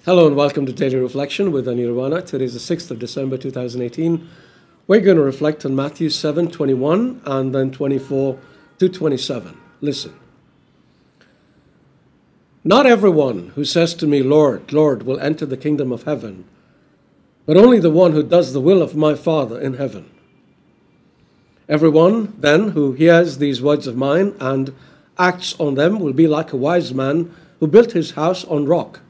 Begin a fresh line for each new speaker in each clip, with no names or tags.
Hello and welcome to Daily Reflection with Aneel Aranha. Today is the 6th of December 2018. We're going to reflect on Matthew 7:21 and then 24 to 27. Listen. Not everyone who says to me, Lord, Lord, will enter the kingdom of heaven, but only the one who does the will of my Father in heaven. Everyone, then, who hears these words of mine and acts on them will be like a wise man who built his house on rock.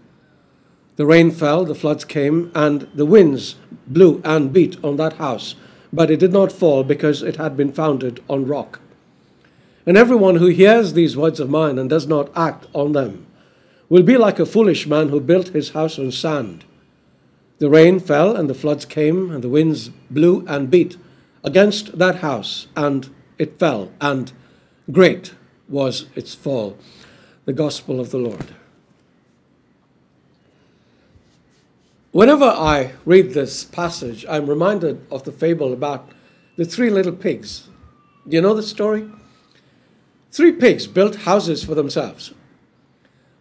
The rain fell, the floods came, and the winds blew and beat on that house, but it did not fall because it had been founded on rock. And everyone who hears these words of mine and does not act on them will be like a foolish man who built his house on sand. The rain fell, and the floods came, and the winds blew and beat against that house, and it fell, and great was its fall. The Gospel of the Lord. Whenever I read this passage, I'm reminded of the fable about the three little pigs. Do you know the story? Three pigs built houses for themselves.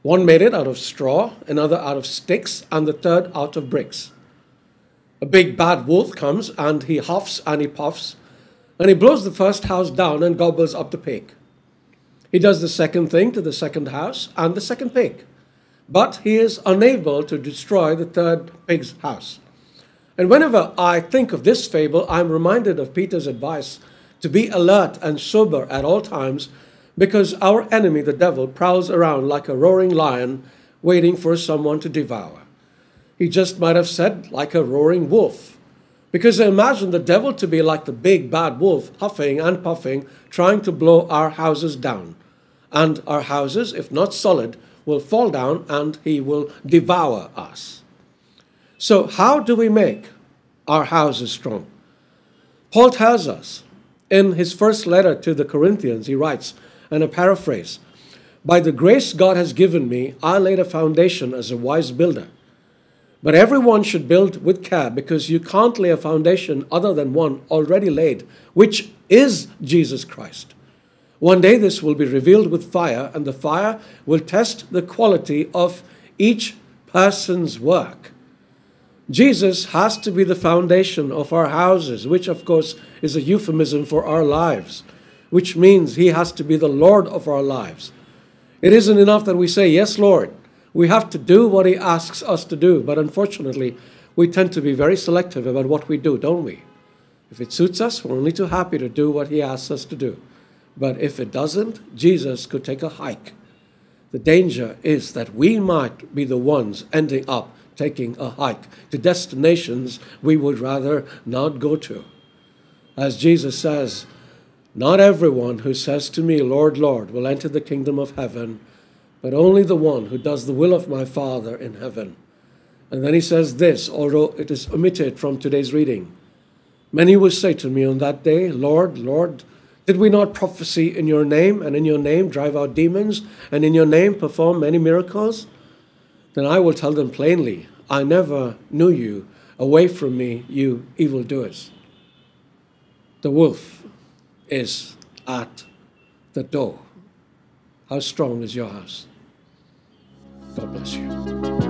One made it out of straw, another out of sticks, and the third out of bricks. A big bad wolf comes, and he huffs and he puffs, and he blows the first house down and gobbles up the pig. He does the second thing to the second house and the second pig. But he is unable to destroy the third pig's house. And whenever I think of this fable, I'm reminded of Peter's advice to be alert and sober at all times, because our enemy, the devil, prowls around like a roaring lion waiting for someone to devour. He just might have said like a roaring wolf, because I imagine the devil to be like the big bad wolf, huffing and puffing, trying to blow our houses down. And our houses, if not solid, will fall down and he will devour us. So how do we make our houses strong? Paul tells us in his first letter to the Corinthians, he writes, and a paraphrase, "By the grace God has given me, I laid a foundation as a wise builder. But everyone should build with care, because you can't lay a foundation other than one already laid, which is Jesus Christ. One day this will be revealed with fire, and the fire will test the quality of each person's work." Jesus has to be the foundation of our houses, which of course is a euphemism for our lives, which means he has to be the Lord of our lives. It isn't enough that we say, "Yes, Lord." We have to do what he asks us to do, but unfortunately, we tend to be very selective about what we do, don't we? If it suits us, we're only too happy to do what he asks us to do. But if it doesn't, Jesus could take a hike. The danger is that we might be the ones ending up taking a hike to destinations we would rather not go to. As Jesus says, "Not everyone who says to me, Lord, Lord, will enter the kingdom of heaven, but only the one who does the will of my Father in heaven." And then he says this, although it is omitted from today's reading. "Many will say to me on that day, Lord, Lord, did we not prophesy in your name, and in your name drive out demons, and in your name perform many miracles? Then I will tell them plainly, I never knew you. Away from me, you evildoers." The wolf is at the door. How strong is your house? God bless you.